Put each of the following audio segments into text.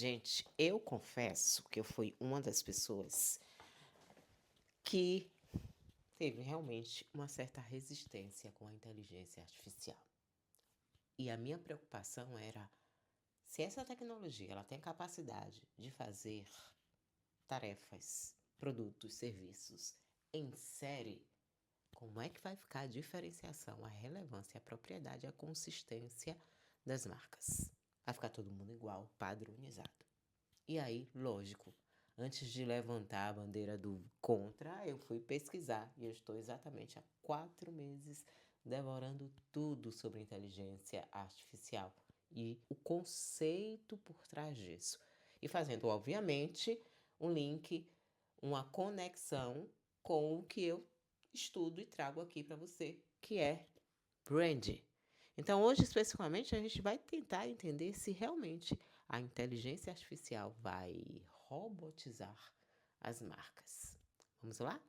Gente, eu confesso que eu fui uma das pessoas que teve realmente uma certa resistência com a inteligência artificial. E a minha preocupação era se essa tecnologia ela tem capacidade de fazer tarefas, produtos, serviços em série, como é que vai ficar a diferenciação, a relevância, a propriedade, a consistência das marcas? Vai ficar todo mundo igual, padronizado. E aí, lógico, antes de levantar a bandeira do contra, eu fui pesquisar e eu estou exatamente há 4 meses devorando tudo sobre inteligência artificial e o conceito por trás disso. E fazendo, obviamente, um link, uma conexão com o que eu estudo e trago aqui para você, que é brand. Então, hoje, especificamente, a gente vai tentar entender se realmente a inteligência artificial vai robotizar as marcas. Vamos lá?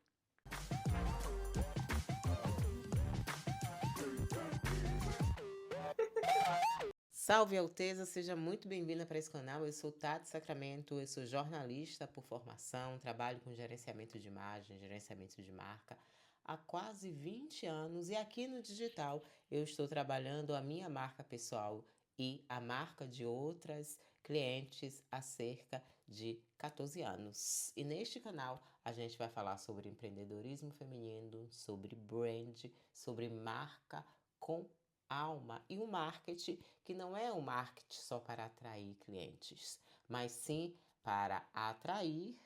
Salve Alteza, seja muito bem-vinda para esse canal. Eu sou Tati Sacramento, eu sou jornalista por formação, trabalho com gerenciamento de imagem, gerenciamento de marca há quase 20 anos e aqui no digital eu estou trabalhando a minha marca pessoal e a marca de outras clientes há cerca de 14 anos. E neste canal a gente vai falar sobre empreendedorismo feminino, sobre brand, sobre marca com alma e um marketing que não é um marketing só para atrair clientes, mas sim para atrair,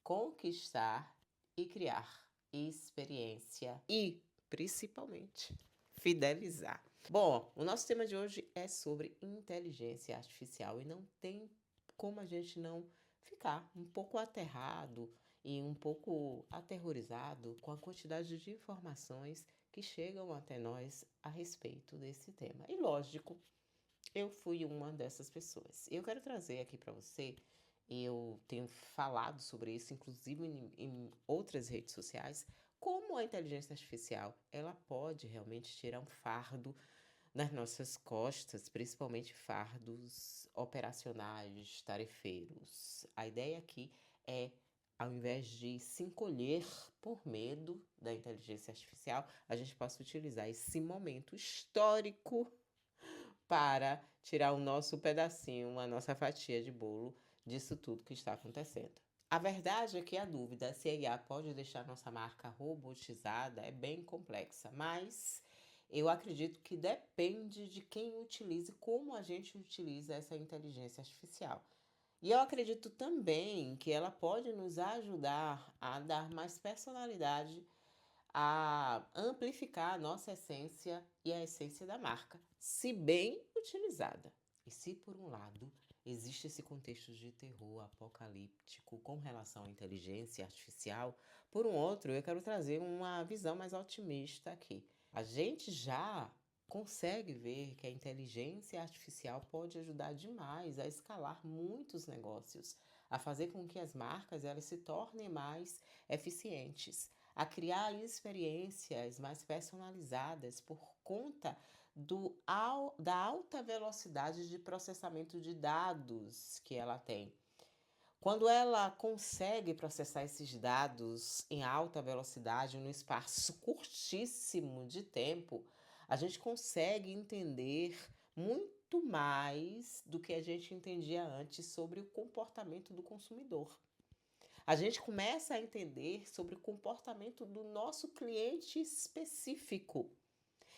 conquistar e criar experiência e, principalmente, fidelizar. Bom, o nosso tema de hoje é sobre inteligência artificial e não tem como a gente não ficar um pouco aterrado e um pouco aterrorizado com a quantidade de informações que chegam até nós a respeito desse tema. E lógico, eu fui uma dessas pessoas. Eu quero trazer aqui para você, eu tenho falado sobre isso, inclusive em outras redes sociais, como a inteligência artificial ela pode realmente tirar um fardo nas nossas costas, principalmente fardos operacionais, tarefeiros. A ideia aqui é, ao invés de se encolher por medo da inteligência artificial, a gente possa utilizar esse momento histórico para tirar o nosso pedacinho, a nossa fatia de bolo disso tudo que está acontecendo. A verdade é que a dúvida se a IA pode deixar nossa marca robotizada é bem complexa, mas eu acredito que depende de quem utiliza e como a gente utiliza essa inteligência artificial. E eu acredito também que ela pode nos ajudar a dar mais personalidade, a amplificar a nossa essência e a essência da marca, se bem utilizada. E se por um lado existe esse contexto de terror apocalíptico com relação à inteligência artificial, por um outro eu quero trazer uma visão mais otimista aqui. A gente já consegue ver que a inteligência artificial pode ajudar demais a escalar muitos negócios, a fazer com que as marcas elas se tornem mais eficientes, a criar experiências mais personalizadas por conta da alta velocidade de processamento de dados que ela tem. Quando ela consegue processar esses dados em alta velocidade, num espaço curtíssimo de tempo, a gente consegue entender muito mais do que a gente entendia antes sobre o comportamento do consumidor. A gente começa a entender sobre o comportamento do nosso cliente específico.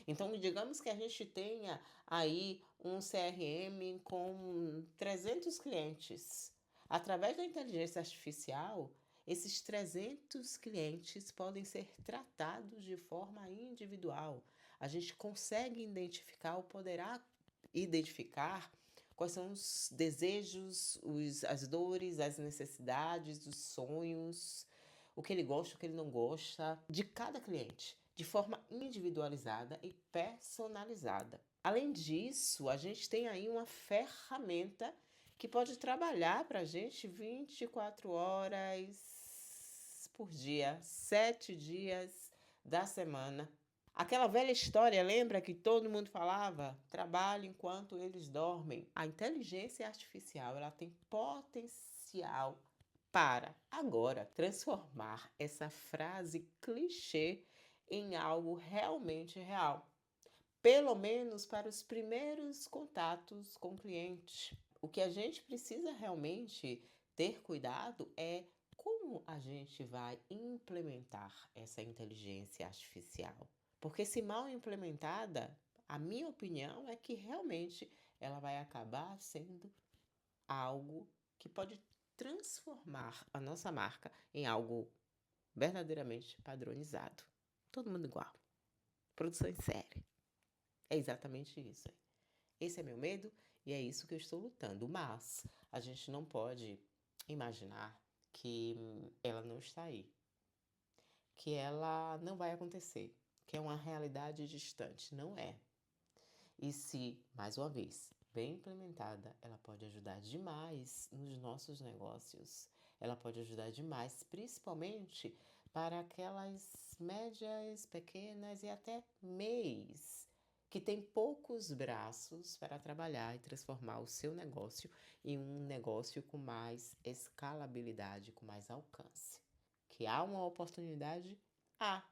Então, digamos que a gente tenha aí um CRM com 300 clientes. Através da inteligência artificial, esses 300 clientes podem ser tratados de forma individual. A gente consegue identificar ou poderá identificar quais são os desejos, as dores, as necessidades, os sonhos, o que ele gosta, o que ele não gosta, de cada cliente, de forma individualizada e personalizada. Além disso, a gente tem aí uma ferramenta que pode trabalhar para a gente 24 horas por dia, 7 dias da semana, Aquela velha história, lembra que todo mundo falava? Trabalhe enquanto eles dormem. A inteligência artificial, ela tem potencial para agora transformar essa frase clichê em algo realmente real. Pelo menos para os primeiros contatos com o cliente. O que a gente precisa realmente ter cuidado é como a gente vai implementar essa inteligência artificial. Porque se mal implementada, a minha opinião é que realmente ela vai acabar sendo algo que pode transformar a nossa marca em algo verdadeiramente padronizado. Todo mundo igual. Produção em série. É exatamente isso. Esse é meu medo e é isso que eu estou lutando. Mas a gente não pode imaginar que ela não está aí, que ela não vai acontecer, que é uma realidade distante. Não é. E se, mais uma vez, bem implementada, ela pode ajudar demais nos nossos negócios. Ela pode ajudar demais, principalmente para aquelas médias, pequenas e até MEIs, que têm poucos braços para trabalhar e transformar o seu negócio em um negócio com mais escalabilidade, com mais alcance. Que há uma oportunidade? Há.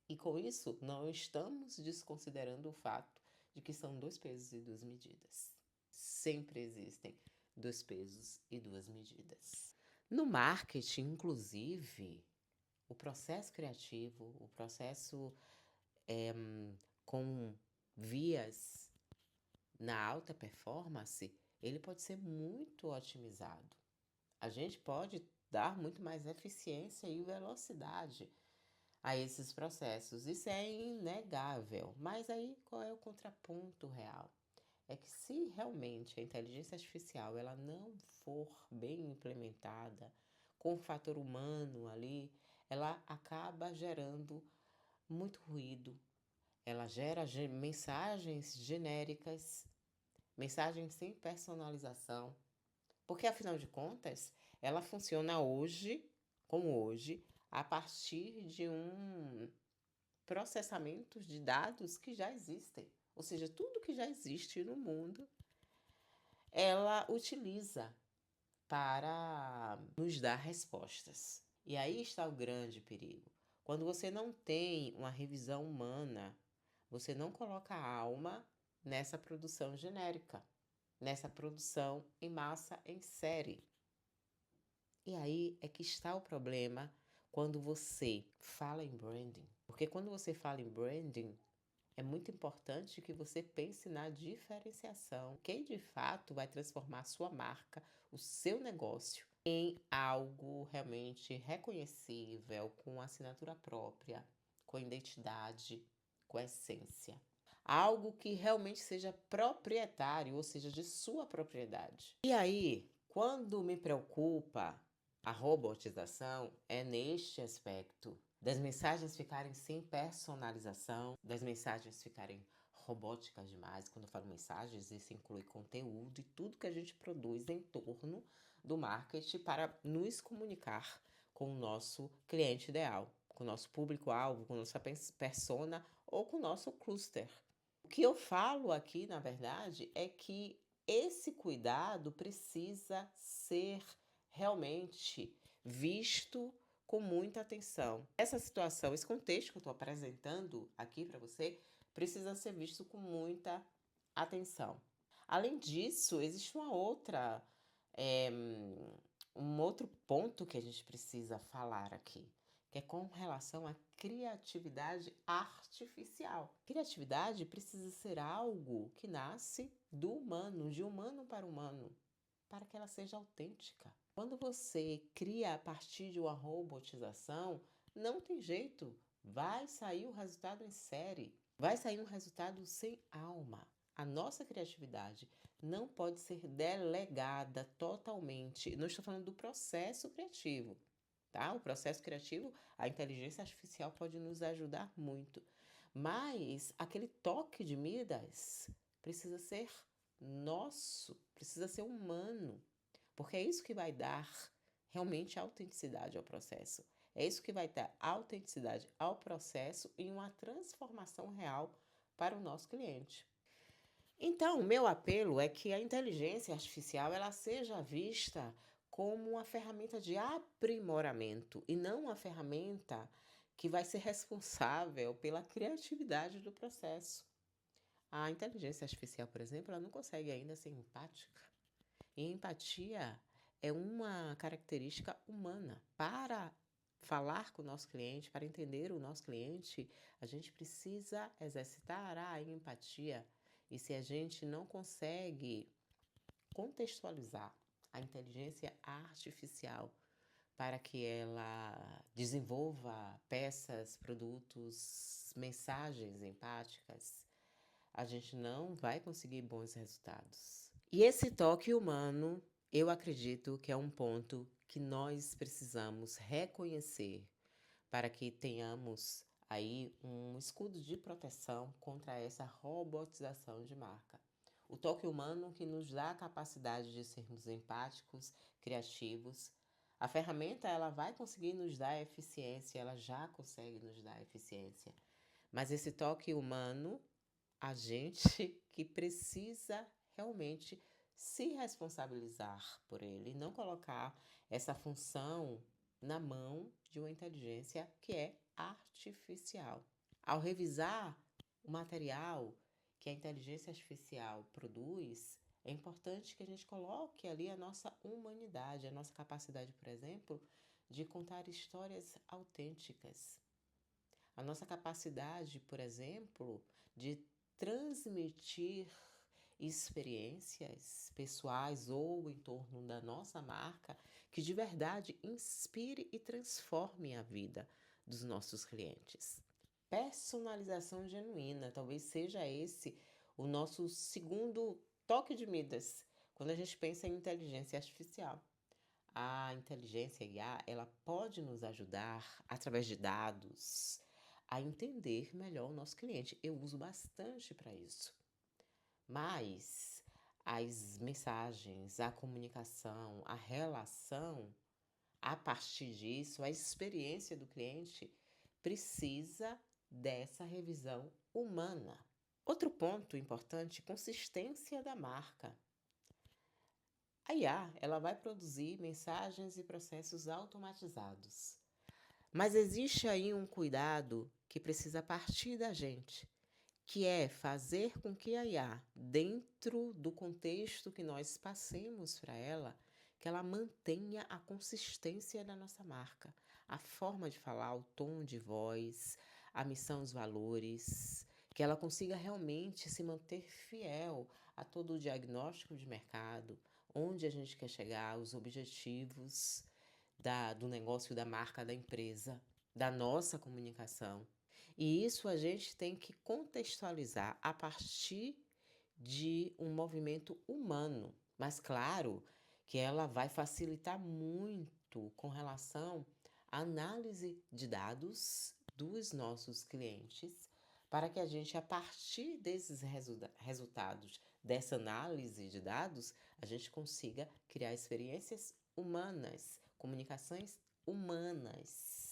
E com isso, não estamos desconsiderando o fato de que são 2 pesos e 2 medidas. Sempre existem 2 pesos e 2 medidas. No marketing, inclusive, o processo criativo, o processo com vias na alta performance, ele pode ser muito otimizado. A gente pode dar muito mais eficiência e velocidade a esses processos. Isso é inegável. Mas aí qual é o contraponto real? É que se realmente a inteligência artificial ela não for bem implementada, com o fator humano ali, ela acaba gerando muito ruído. Ela gera mensagens genéricas, mensagens sem personalização, porque afinal de contas, ela funciona hoje, como hoje, a partir de um processamento de dados que já existem. Ou seja, tudo que já existe no mundo, ela utiliza para nos dar respostas. E aí está o grande perigo. Quando você não tem uma revisão humana, você não coloca a alma nessa produção genérica, nessa produção em massa, em série. E aí é que está o problema quando você fala em branding. Porque quando você fala em branding, é muito importante que você pense na diferenciação. Quem de fato vai transformar a sua marca, o seu negócio, em algo realmente reconhecível, com assinatura própria, com identidade, com essência. Algo que realmente seja proprietário, ou seja, de sua propriedade. E aí, quando me preocupa a robotização, é neste aspecto das mensagens ficarem sem personalização, das mensagens ficarem robóticas demais. Quando eu falo mensagens, isso inclui conteúdo e tudo que a gente produz em torno do marketing para nos comunicar com o nosso cliente ideal, com o nosso público-alvo, com a nossa persona ou com o nosso cluster. O que eu falo aqui, na verdade, é que esse cuidado precisa ser realmente visto com muita atenção. Essa situação, esse contexto que eu estou apresentando aqui para você, precisa ser visto com muita atenção. Além disso, existe um outro ponto que a gente precisa falar aqui, que é com relação à criatividade artificial. Criatividade precisa ser algo que nasce do humano, de humano para humano, para que ela seja autêntica. Quando você cria a partir de uma robotização, não tem jeito, vai sair o resultado em série, vai sair um resultado sem alma. A nossa criatividade não pode ser delegada totalmente. Não estou falando do processo criativo, tá? O processo criativo, a inteligência artificial pode nos ajudar muito. Mas aquele toque de Midas precisa ser nosso, precisa ser humano. Porque é isso que vai dar realmente autenticidade ao processo. É isso que vai dar autenticidade ao processo e uma transformação real para o nosso cliente. Então, o meu apelo é que a inteligência artificial ela seja vista como uma ferramenta de aprimoramento e não uma ferramenta que vai ser responsável pela criatividade do processo. A inteligência artificial, por exemplo, ela não consegue ainda ser empática. E empatia é uma característica humana. Para falar com o nosso cliente, para entender o nosso cliente, a gente precisa exercitar a empatia. E se a gente não consegue contextualizar a inteligência artificial para que ela desenvolva peças, produtos, mensagens empáticas, a gente não vai conseguir bons resultados. E esse toque humano, eu acredito que é um ponto que nós precisamos reconhecer para que tenhamos aí um escudo de proteção contra essa robotização de marca. O toque humano que nos dá a capacidade de sermos empáticos, criativos. A ferramenta ela vai conseguir nos dar eficiência, ela já consegue nos dar eficiência. Mas esse toque humano, a gente que precisa realmente se responsabilizar por ele, não colocar essa função na mão de uma inteligência que é artificial. Ao revisar o material que a inteligência artificial produz, é importante que a gente coloque ali a nossa humanidade, a nossa capacidade, por exemplo, de contar histórias autênticas. A nossa capacidade, por exemplo, de transmitir experiências pessoais ou em torno da nossa marca que de verdade inspire e transforme a vida dos nossos clientes. Personalização genuína, talvez seja esse o nosso segundo toque de Midas quando a gente pensa em inteligência artificial. A inteligência IA, ela pode nos ajudar através de dados a entender melhor o nosso cliente. Eu uso bastante para isso. Mas as mensagens, a comunicação, a relação, a partir disso, a experiência do cliente precisa dessa revisão humana. Outro ponto importante, consistência da marca. A IA, ela vai produzir mensagens e processos automatizados. Mas existe aí um cuidado que precisa partir da gente, que é fazer com que a IA, dentro do contexto que nós passemos para ela, que ela mantenha a consistência da nossa marca, a forma de falar, o tom de voz, a missão, os valores, que ela consiga realmente se manter fiel a todo o diagnóstico de mercado, onde a gente quer chegar, os objetivos do negócio, da marca, da empresa, da nossa comunicação. E isso a gente tem que contextualizar a partir de um movimento humano. Mas claro que ela vai facilitar muito com relação à análise de dados dos nossos clientes, para que a gente, a partir desses resultados, dessa análise de dados, a gente consiga criar experiências humanas, comunicações humanas.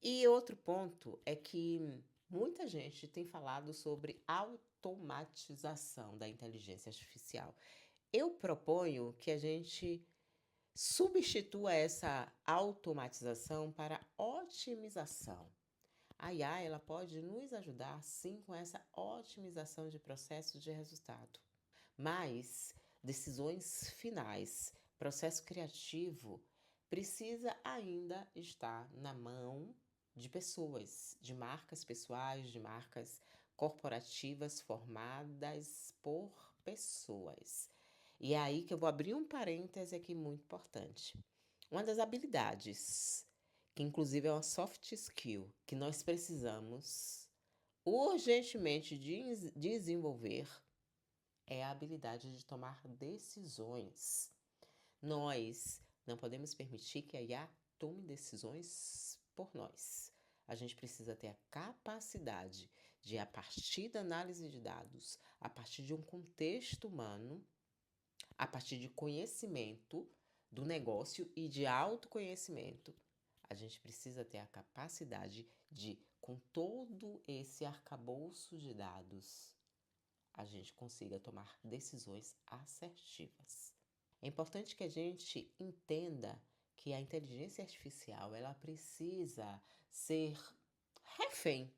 E outro ponto é que muita gente tem falado sobre automatização da inteligência artificial. Eu proponho que a gente substitua essa automatização para otimização. A IA ela pode nos ajudar sim com essa otimização de processos de resultado. Mas decisões finais, processo criativo, precisa ainda estar na mão de pessoas, de marcas pessoais, de marcas corporativas formadas por pessoas. E é aí que eu vou abrir um parêntese aqui muito importante. Uma das habilidades, que inclusive é uma soft skill, que nós precisamos urgentemente desenvolver, é a habilidade de tomar decisões. Nós não podemos permitir que a IA tome decisões por nós. A gente precisa ter a capacidade de, a partir da análise de dados, a partir de um contexto humano, a partir de conhecimento do negócio e de autoconhecimento, A gente precisa ter a capacidade de, com todo esse arcabouço de dados, a gente consiga tomar decisões assertivas. É importante que a gente entenda que a inteligência artificial, ela precisa ser refém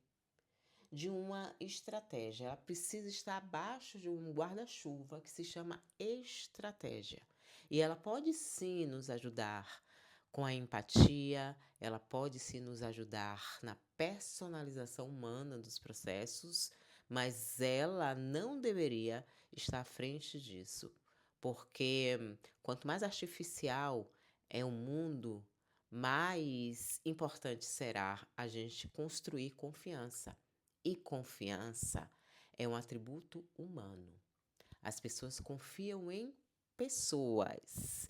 de uma estratégia. Ela precisa estar abaixo de um guarda-chuva que se chama estratégia. E ela pode sim nos ajudar com a empatia, ela pode sim nos ajudar na personalização humana dos processos, mas ela não deveria estar à frente disso, porque quanto mais artificial é o mundo, mais importante será a gente construir confiança. E confiança é um atributo humano. As pessoas confiam em pessoas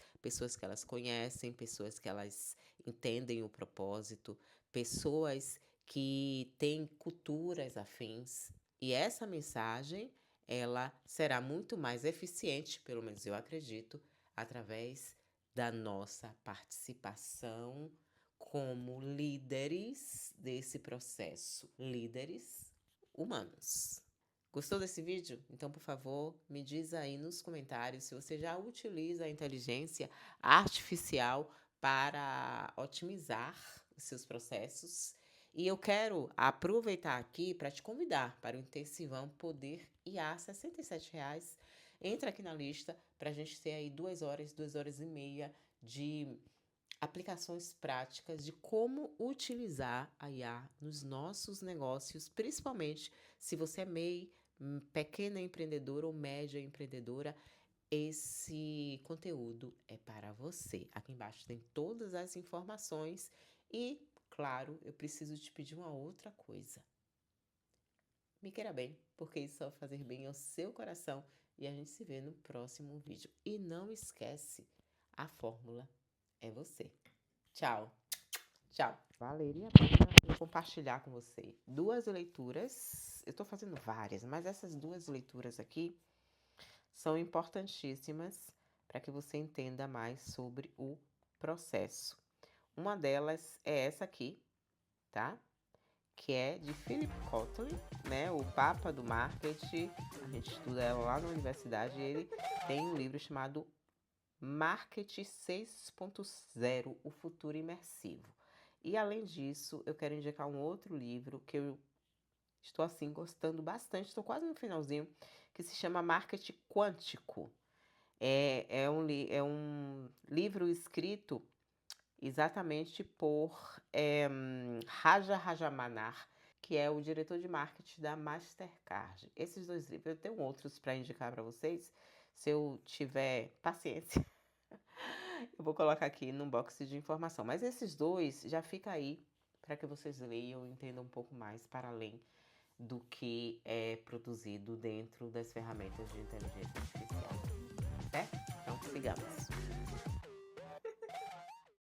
que elas conhecem, pessoas que elas entendem o propósito, pessoas que têm culturas afins. E essa mensagem, ela será muito mais eficiente, pelo menos eu acredito, através da nossa participação como líderes desse processo, líderes humanos. Gostou desse vídeo? Então, por favor, me diz aí nos comentários se você já utiliza a inteligência artificial para otimizar os seus processos. E eu quero aproveitar aqui para te convidar para o Intensivão Poder IA, R$ 67. Entra aqui na lista para a gente ter aí 2 horas e meia de aplicações práticas de como utilizar a IA nos nossos negócios, principalmente se você é MEI, pequena empreendedora ou média empreendedora. Esse conteúdo é para você. Aqui embaixo tem todas as informações e, claro, eu preciso te pedir uma outra coisa. Me queira bem, porque isso vai fazer bem ao seu coração e a gente se vê no próximo vídeo. E não esquece, a fórmula é você. Tchau. Tchau. Valeria a pena eu compartilhar com você 2 leituras. Eu tô fazendo várias, mas essas 2 leituras aqui são importantíssimas para que você entenda mais sobre o processo. Uma delas é essa aqui, tá? Que é de Philip Kotler, né? O Papa do Marketing. A gente estuda ela lá na universidade e ele tem um livro chamado Marketing 6.0, o futuro imersivo. E além disso, eu quero indicar um outro livro que eu estou assim gostando bastante, estou quase no finalzinho, que se chama Marketing Quântico. É um livro escrito exatamente por Raja Rajamanar, que é o diretor de marketing da Mastercard. Esses 2 livros, eu tenho outros para indicar para vocês, se eu tiver paciência. Eu vou colocar aqui no box de informação. Mas esses 2 já fica aí para que vocês leiam e entendam um pouco mais para além do que é produzido dentro das ferramentas de inteligência artificial. Certo? Então, sigamos.